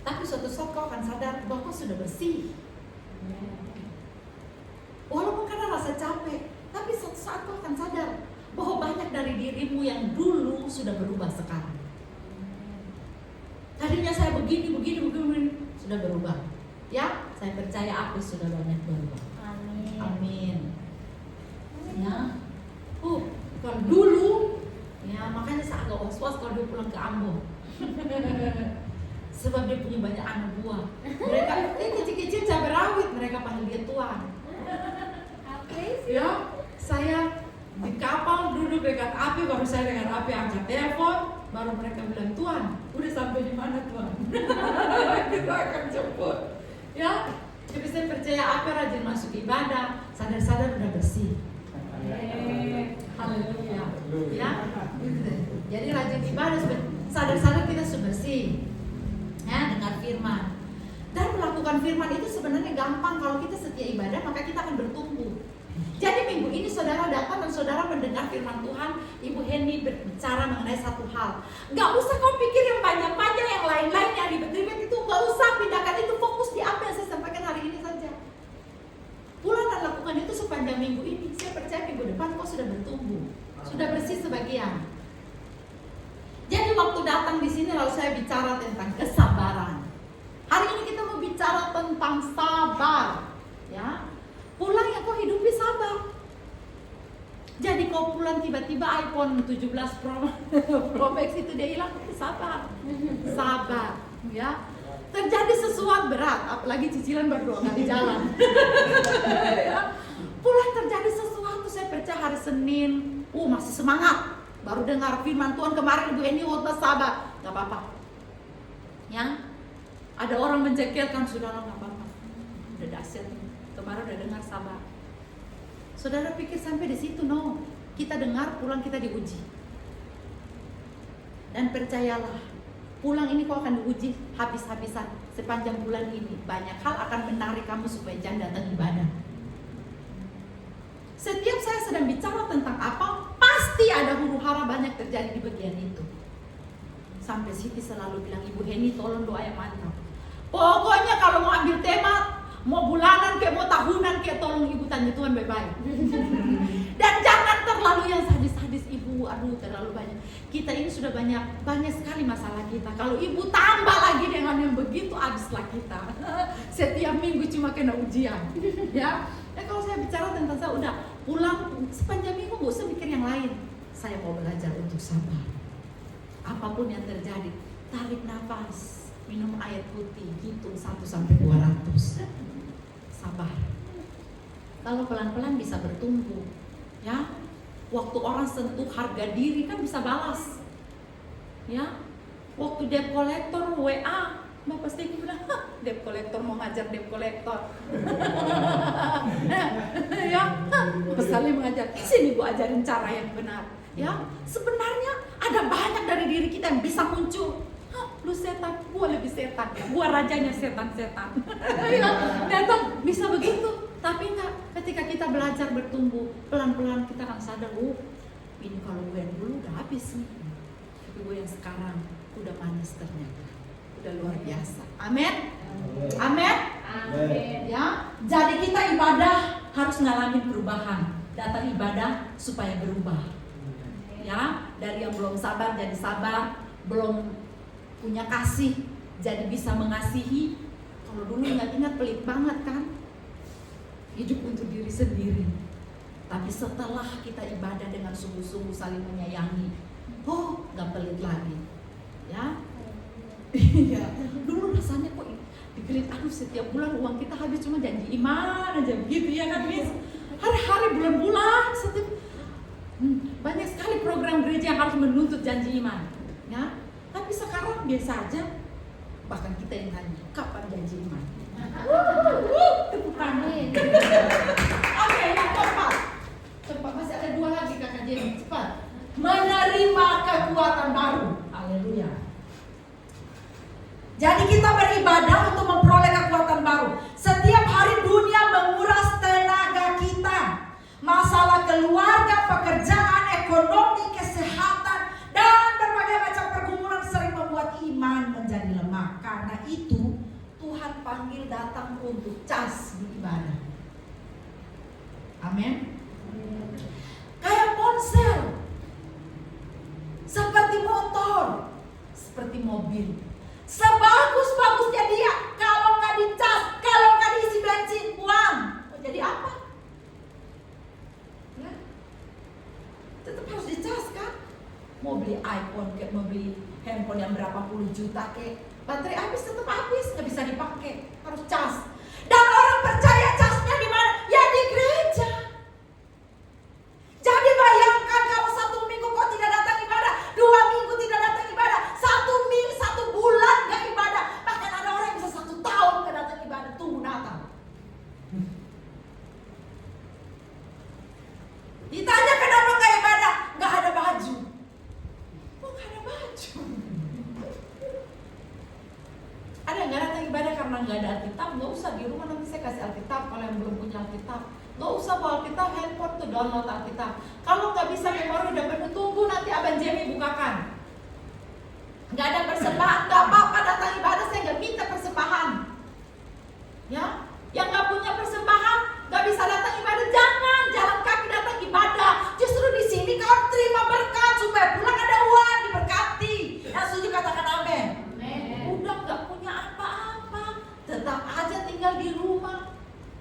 Tapi suatu saat kau akan sadar bahwa kau sudah bersih. Walaupun karena rasa capek, tapi suatu saat kau akan sadar bahwa banyak dari diri dirimu yang dulu sudah berubah sekarang. Tadinya saya begini, sudah berubah. Ya, saya percaya aku sudah banyak berubah. Amin. Amin. Ya, kalau dulu, ya makanya saya agak was-was kalau dia pulang ke Ambon. Sebab dia punya banyak anak buah. Mereka kecil-kecil cabai rawit, mereka panggil dia tuan. Ya, saya di kapal duduk dekat api, baru saya dengan api angkat telepon, baru mereka bilang, tuan, udah sampai di mana tuan? Kita akan jemput. Ya, jadi saya percaya api rajin masuk ibadah, sadar-sadar udah bersih. Haleluya. Ya, jadi rajin ibadah, sadar-sadar kita sudah bersih. Ya, dengar firman. Dan melakukan firman itu sebenarnya gampang kalau kita setia ibadah, maka kita akan bertumbuh. Jadi minggu ini saudara datang dan saudara mendengar firman Tuhan, Ibu Henny berbicara mengenai satu hal. Gak usah kau pikir yang banyak-banyak, yang lain-lain, yang ribet-ribet itu gak usah pindahkan itu, fokus di apa yang saya sampaikan hari ini saja. Pulang dan lakukan itu sepanjang minggu ini. Saya percaya minggu depan kau sudah bertumbuh, sudah bersih sebagian. Jadi waktu datang di sini lalu saya bicara tentang kesabaran. Hari ini kita mau bicara tentang sabar, ya. Pulang ya kau hidupi sabar. Jadi kau pulang tiba-tiba iPhone 17 Pro Max itu dia hilang, sabar. Sabar, ya. Terjadi sesuatu berat, apalagi cicilan baru 2 kali jalan. Ya. Pulang terjadi sesuatu, saya percaya hari Senin, masih semangat. Baru dengar firman Tuhan kemarin, Ibu Eni khotbah sabar, gak apa-apa. Ya, ada orang menjekelkan, saudara gak apa-apa. Udah dahsyat, kemarin udah dengar sabar. Saudara pikir sampai di situ? No, kita dengar, pulang kita diuji. Dan percayalah, pulang ini kau akan diuji habis-habisan sepanjang bulan ini. Banyak hal akan menarik kamu supaya jangan datang ibadah. Setiap saya sedang bicara tentang apa, pasti ada huru hara banyak terjadi di bagian itu. Sampai Siti selalu bilang, Ibu Henny tolong doa yang mantap. Pokoknya kalau mau ambil tema, mau bulanan kayak mau tahunan kayak, tolong Ibu tanya Tuhan baik-baik. Dan jangan terlalu yang sadis-sadis Ibu, aduh terlalu banyak. Kita ini sudah banyak sekali masalah kita. Kalau Ibu tambah lagi dengan yang begitu, habislah kita. Setiap minggu cuma kena ujian, ya. Kalau saya bicara tentang saya udah pulang sepanjang minggu, gak usah mikir yang lain. Saya mau belajar untuk sabar. Apapun yang terjadi, tarik nafas, minum air putih, hitung 1 sampai 200. Sabar. Kalau pelan-pelan bisa bertumbuh, ya. Waktu orang sentuh harga diri kan bisa balas, ya. Waktu debt collector WA, Bapak Stegi bilang, debt collector mau ngajar debt collector. Ya, pesannya mengajar. Sini gua ajarin cara yang benar. Ya, sebenarnya ada banyak dari diri kita yang bisa muncul. Lu setan, gua lebih setan. Gua rajanya setan-setan. Ya, datang bisa begitu. Tapi enggak, ketika kita belajar bertumbuh, pelan-pelan kita akan sadar, ini kalau gue yang dulu udah habis nih. Tapi gue yang sekarang udah manis ternyata. Udah luar biasa. Amin. Amin. Amin. Ya, jadi kita ibadah harus ngalamin perubahan. Datang ibadah supaya berubah. Ya, dari yang belum sabar jadi sabar, belum punya kasih jadi bisa mengasihi. Kalau dulu ingat-ingat pelit banget kan? Hidup untuk diri sendiri. Tapi setelah kita ibadah dengan sungguh-sungguh saling menyayangi, gak pelit lagi. Ya. Iya. Dulu rasanya kok dipelit, setiap bulan uang kita habis cuma janji iman aja begitu ya kan, Miss? Hari-hari bulan-bulan setiap banyak sekali program gereja yang harus menuntut janji iman. Ya. Tapi sekarang biasa aja. Bahkan kita yang tanya, kapan janji iman? Amin. Oke, yang keempat. Cepat, masih ada 2 lagi kakak Jenny, cepat. Menerima kekuatan baru. Haleluya. Jadi kita beribadah untuk memperoleh kekuatan baru. Setiap hari dunia menguras tenaga kita. Masalah keluarga, pekerjaan, ekonomi, kesehatan, dan berbagai macam pergumulan sering membuat iman menjadi lemah. Karena itu Tuhan panggil datang untuk cas di ibadah. Amin. Kayak ponsel. mobil. Sebagus-bagusnya dia, kalau nggak dicas, kalau nggak diisi bensin, buang. Mau jadi apa? Ya, tetap harus dicas kan? Mau beli iPhone, kayak mau beli handphone yang berapa puluh juta, kayak baterai habis tetap habis, nggak bisa dipakai, harus cas. Dan orang percaya casnya di mana? Ya di gereja. Jadi bayangkan kalau 1 minggu kau tidak datang ibadah, 2 minggu tidak datang ibadah, 1 bulan gak ibadah, bahkan ada orang yang bisa 1 tahun gak datang ibadah, tunggu Natal. Ditanya kenapa gak ibadah? Gak ada baju. Oh gak ada baju. Ada yang gak datang ibadah karena gak ada Alkitab? Gak usah, di rumah nanti saya kasih Alkitab kalau yang belum punya Alkitab. Gak usah bawa Alkitab, handphone tuh download Alkitab. Kalau gak bisa memori udah penuh, tunggu nanti Abang Jamie bukakan. Gak ada persembahan, gak apa-apa datang ibadah, saya gak minta persembahan. Ya, yang gak punya persembahan, gak bisa datang ibadah, jangan jalan kaki datang ibadah. Justru di sini kau terima berkat supaya pulang ada uang diberkati. Yang setuju katakan amin. Udah gak punya apa-apa, tetap aja tinggal di rumah.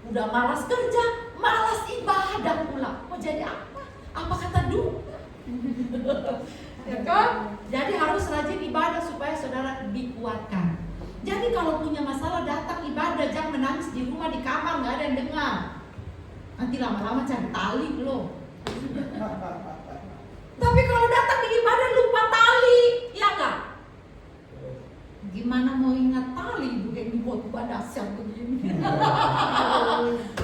Udah malas kerja, malas ibadah pula. Mau jadi apa? Apa kata dunia? Ya kan? Jadi harus rajin ibadah supaya saudara dikuatkan. Jadi kalau punya masalah datang ibadah, jangan menangis di rumah di kamar, nggak ada yang dengar. Nanti lama-lama cari tali loh. Tapi kalau datang di ibadah lupa tali, ya nggak? Gimana mau ingat tali ibu yang dibuat dahsyat begini?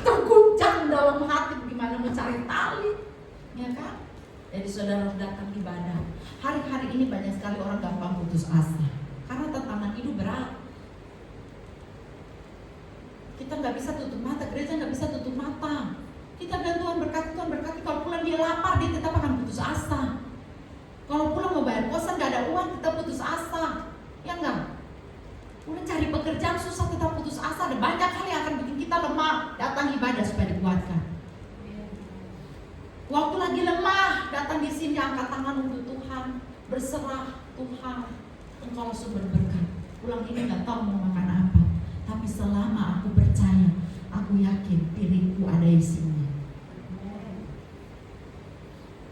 Terguncang dalam hati, gimana mau cari tali, ya kan? Jadi saudara datang ibadah. Hari-hari ini banyak sekali orang gampang putus asa karena tantangan hidup berat. Kita nggak bisa tutup mata, gereja nggak bisa tutup mata. Kita bilang Tuhan berkati. Kalau pulang dia lapar, dia tetap akan putus asa. Kalau pulang mau bayar kosan nggak ada uang, tetap putus asa, ya enggak? Udah cari pekerjaan susah, tetap putus asa. Ada banyak hal yang akan bikin kita lemah. Datang ibadah supaya dikuatkan. Waktu lagi lemah, datang di sini angkat tangan untuk Tuhan, berserah Tuhan. Engkau sumber berkat. Pulang ini nggak tahu mau makan apa, tapi selama aku percaya, aku yakin piringku ada isinya.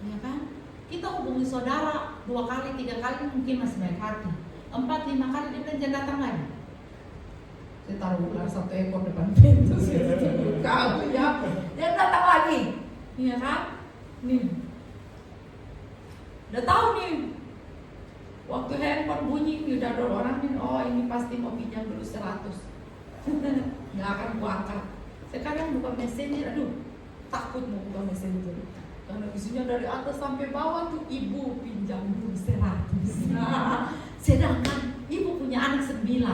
Ya kan? Kita hubungi saudara 2 kali, 3 kali mungkin masih baik hati. 4, 5 kali dia bilang jangan datang lagi. Saya taruh ular 1 ekor depan pintu, kau ya, dia datang lagi, iya kan? Nih, udah tahu nih, waktu handphone bunyi, udah ada orang nih, oh ini pasti mau pinjam dulu 100, nggak akan gua angkat. Sekarang buka messenger, aduh, takut mau buka messenger. Karena isinya dari atas sampai bawah tuh ibu pinjam dulu 100. Nah, sedangkan ibu punya anak 9.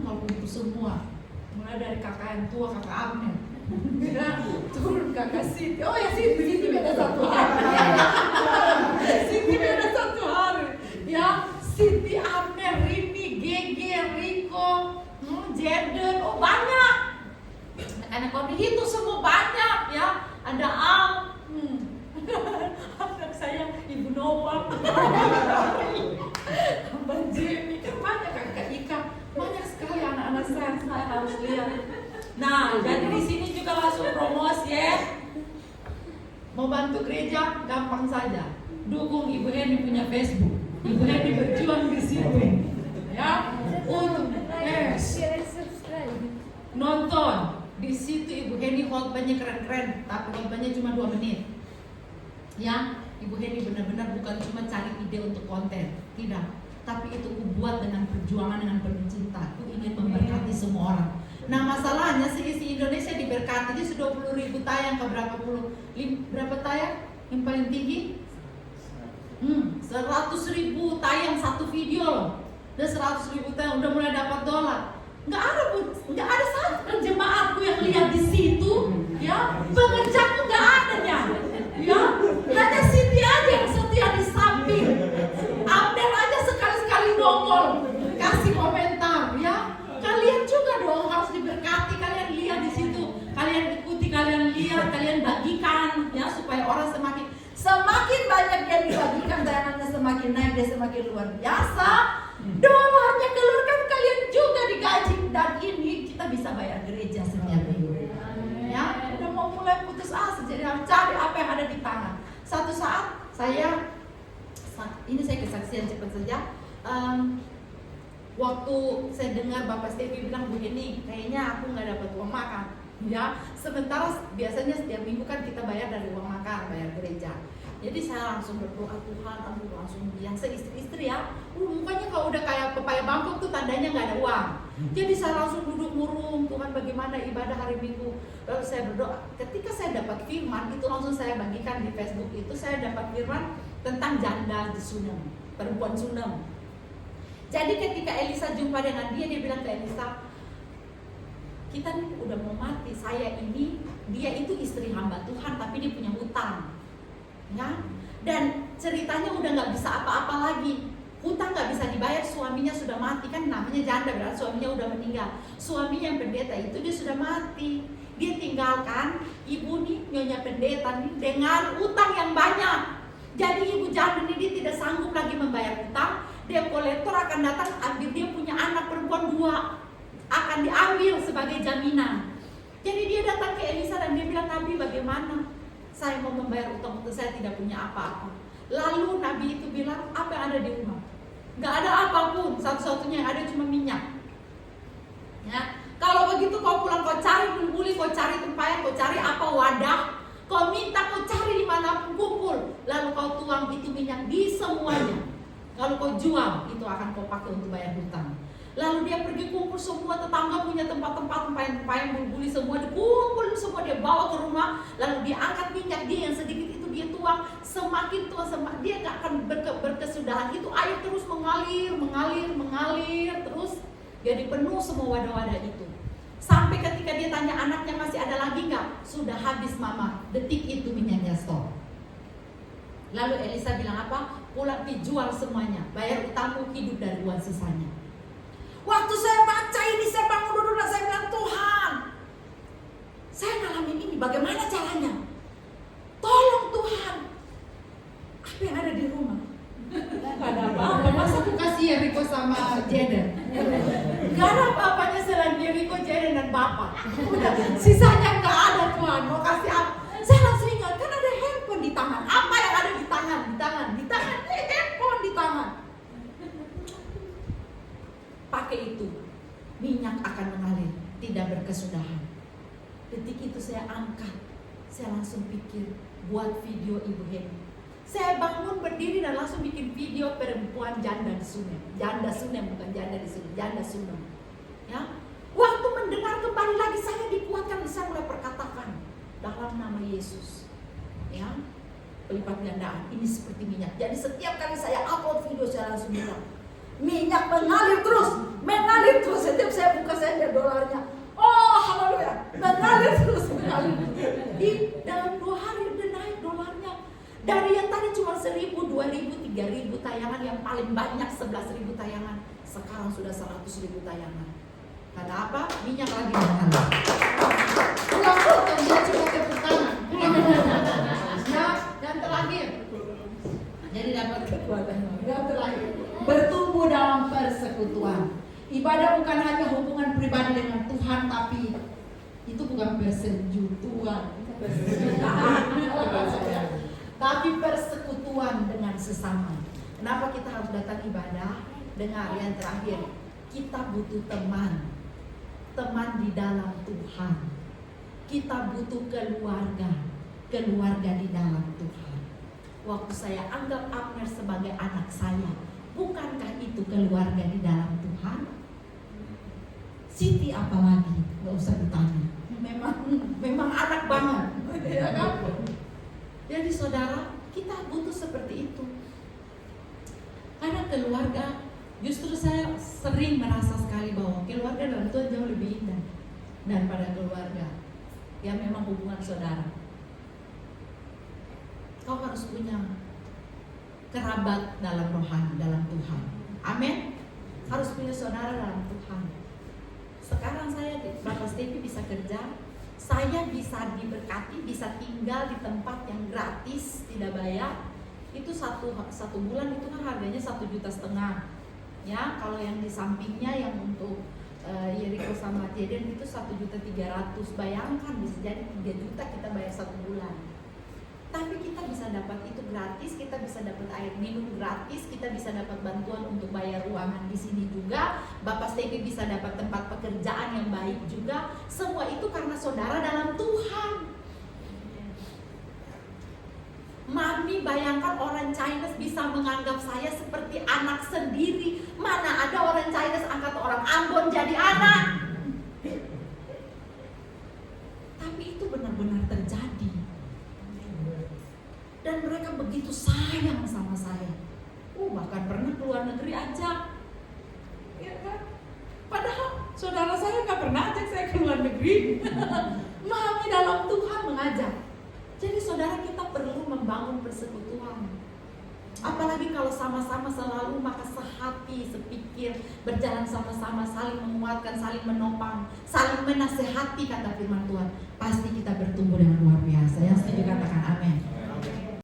Kalau itu semua, mulai dari kakak yang tua, kakak Amner, turun kakak Siti. Oh ya Siti beda 1 hari. Siti beda 1 hari. Ya Siti, Amner, Rini, Gege, Riko, Jaden, oh banyak. Karena kalau dihitung semua banyak ya. Ada Al, anak saya Ibu Noah, Abang Jamie, kan banyak kakak Ika, banyak sekali anak-anak saya harus lihat. Nah, jadi di sini juga langsung promosi ya. Mau bantu gereja, gampang saja. Dukung Ibu Heni punya Facebook. Ibu Heni berjuang di sini, ya. Untuk nonton. Di situ Ibu Heni khotbahnya keren-keren, tapi khotbahnya cuma 2 menit. Ya, Ibu Heni benar-benar bukan cuma cari ide untuk konten, tidak. Tapi itu ku buat dengan perjuangan, dengan penuh cinta. Ku ingin memberkati semua orang. Nah masalahnya seisi Indonesia diberkati, dia sudah 20.000 tayang ke berapa tayang? Yang paling tinggi? 100.000 tayang satu video loh. Dan 100.000 tayang udah mulai dapat $. Nggak ada satu jemaatku yang lihat di situ, ya pengerjaku nggak adanya, ya hanya Siti aja yang setia di samping, Abner aja sekali-sekali nongol kasih komentar, ya kalian juga dong harus diberkati, kalian lihat di situ, kalian ikuti, kalian lihat, kalian bagikan, ya supaya orang semakin banyak yang dibagikan, tayangannya semakin naik, dia semakin luar biasa. Dolarnya keluarkan kalian juga digaji. Dan ini kita bisa bayar gereja setiap minggu. Ya, udah mau mulai putus asa, jadi harus cari apa yang ada di tangan. Satu saat ini saya kesaksian cepat saja. Waktu saya dengar Bapak Stevi bilang begini, kayaknya aku nggak dapat uang makan. Ya, sementara biasanya setiap minggu kan kita bayar dari uang makan, bayar gereja. Jadi saya langsung berdoa, Tuhan, aku langsung yang seistri-istri ya. Mukanya kalau udah kayak pepaya Bangkok tuh tandanya nggak ada uang. Jadi saya langsung duduk murung, Tuhan bagaimana ibadah hari Minggu. Lalu saya berdoa. Ketika saya dapat firman, itu langsung saya bagikan di Facebook itu. Saya dapat firman tentang janda di Sunem, perempuan Sunem. Jadi ketika Elisa jumpa dengan dia bilang ke Elisa, kita nih udah mau mati. Dia itu istri hamba Tuhan, tapi dia punya hutang. Ya, dan ceritanya udah nggak bisa apa-apa lagi, hutang nggak bisa dibayar, suaminya sudah mati, kan namanya janda berarti suaminya udah meninggal. Suaminya yang pendeta itu dia sudah mati, dia tinggalkan ibu nih, nyonya pendeta nih dengan hutang yang banyak. Jadi ibu janda ini dia tidak sanggup lagi membayar hutang, dia kolektor akan datang ambil dia punya anak perempuan 2, akan diambil sebagai jaminan. Jadi dia datang ke Elisa dan dia bilang, Nabi bagaimana? Saya mau membayar utang untuk saya tidak punya apa-apa. Lalu Nabi itu bilang, apa yang ada di rumah? Gak ada apapun, satu-satunya yang ada cuma minyak. Ya, kalau begitu kau pulang, kau cari bulbuli, kau cari tempayan, kau cari apa wadah, kau minta, kau cari dimanapun kumpul. Lalu kau tuang itu minyak di semuanya. Lalu kau jual, itu akan kau pakai untuk bayar hutang. Lalu dia pergi kumpul semua tetangga punya tempat-tempat tempayan bulbuli semua dikumpul semua, dia bawa ke rumah. Lalu dia angkat minyak dia yang sedikit itu dia tuang, semakin tua dia nggak akan berkesudahan. Itu air terus mengalir terus, jadi penuh semua wadah-wadah itu. Sampai ketika dia tanya anaknya masih ada lagi nggak? Sudah habis mama. Detik itu minyaknya stop. Lalu Elisa bilang apa? Pulang dijual semuanya, bayar utangmu, hidup dari uang sisanya. Waktu saya baca ini, saya bangun dulu dan saya bilang, Tuhan, saya ngalamin ini, bagaimana caranya? Tolong Tuhan. Apa yang ada di rumah? Gak ada apa-apa. Masa aku kasih ya Riko sama Jaden? Gak ada apa-apanya selain Riko, Jaden dan Bapak. Udah, sisanya gak ada Tuhan. Mau kasih apa? Saya langsung ingat, kan ada handphone di tangan. Apa yang ada di tangan? Handphone di tangan. Pakai itu, minyak akan mengalir, tidak berkesudahan. Detik itu saya angkat, saya langsung pikir buat video Ibu Heni. Saya bangun berdiri dan langsung bikin video perempuan janda di Sunem. Janda Sunem, bukan janda di Sunem, janda Sunem. Ya, waktu mendengar kembali lagi saya dikuatkan, saya mulai perkatakan dalam nama Yesus. Ya, pelipat gandaan ini seperti minyak. Jadi setiap kali saya upload video saya langsung bilang, minyak mengalir terus. Setiap saya buka saya lihat dolarnya. Oh, haleluya. Mengalir terus. Di dalam 2 hari udah naik dolarnya. Dari yang tadi cuma 1.000, 2.000, 3.000 tayangan, yang paling banyak 11.000 tayangan. Sekarang sudah 100.000 tayangan. Karena apa? Minyak lagi mengalir. Pulang dia coba tepuk tangan. Ya, dan terakhir. Jadi dapat kekuatan. Yang terakhir, bertumbuh dalam persekutuan. Ibadah bukan hanya hubungan pribadi dengan Tuhan, tapi itu bukan persetujuan, tapi persekutuan dengan sesama. Kenapa kita harus datang ibadah? Dengar yang terakhir, kita butuh teman di dalam Tuhan. Kita butuh keluarga di dalam Tuhan. Waktu saya anggap Abner sebagai anak saya, bukankah itu keluarga di dalam Tuhan? Siti apalagi, nggak usah ditanya. Memang anak banget, ya kan? Jadi saudara, kita butuh seperti itu. Karena keluarga, justru saya sering merasa sekali bahwa keluarga dalam Tuhan jauh lebih indah daripada keluarga yang memang hubungan saudara. Kau harus punya kerabat dalam rohani, dalam Tuhan. Amin. Harus punya saudara dalam Tuhan. Sekarang saya di Bapak Stevi bisa kerja, saya bisa diberkati, bisa tinggal di tempat yang gratis, tidak bayar. Itu satu bulan itu kan harganya 1,5 juta. Ya, kalau yang di sampingnya yang untuk Yeriko sama Tieden itu 1.300.000. Bayangkan bisa jadi 3 juta kita bayar 1 bulan. Tapi kita bisa dapat itu gratis, kita bisa dapat air minum gratis, kita bisa dapat bantuan untuk bayar ruangan di sini juga. Bapak Stevi bisa dapat tempat pekerjaan yang baik juga. Semua itu karena saudara dalam Tuhan. Mami, bayangkan orang Chinese bisa menganggap saya seperti anak sendiri. Mana ada orang Chinese angkat orang Ambon jadi anak. Tapi itu benar-benar terjadi. Dan mereka begitu sayang sama saya. Bahkan pernah keluar negeri ajak. Ya kan? Padahal saudara saya gak pernah ajak saya keluar negeri. Mami dalam Tuhan mengajak. Jadi saudara, kita perlu membangun persekutuan. Apalagi kalau sama-sama selalu maka sehati, sepikir, berjalan sama-sama, saling menguatkan, saling menopang, saling menasehati kata firman Tuhan. Pasti kita bertumbuh dengan luar biasa. Yang setuju katakan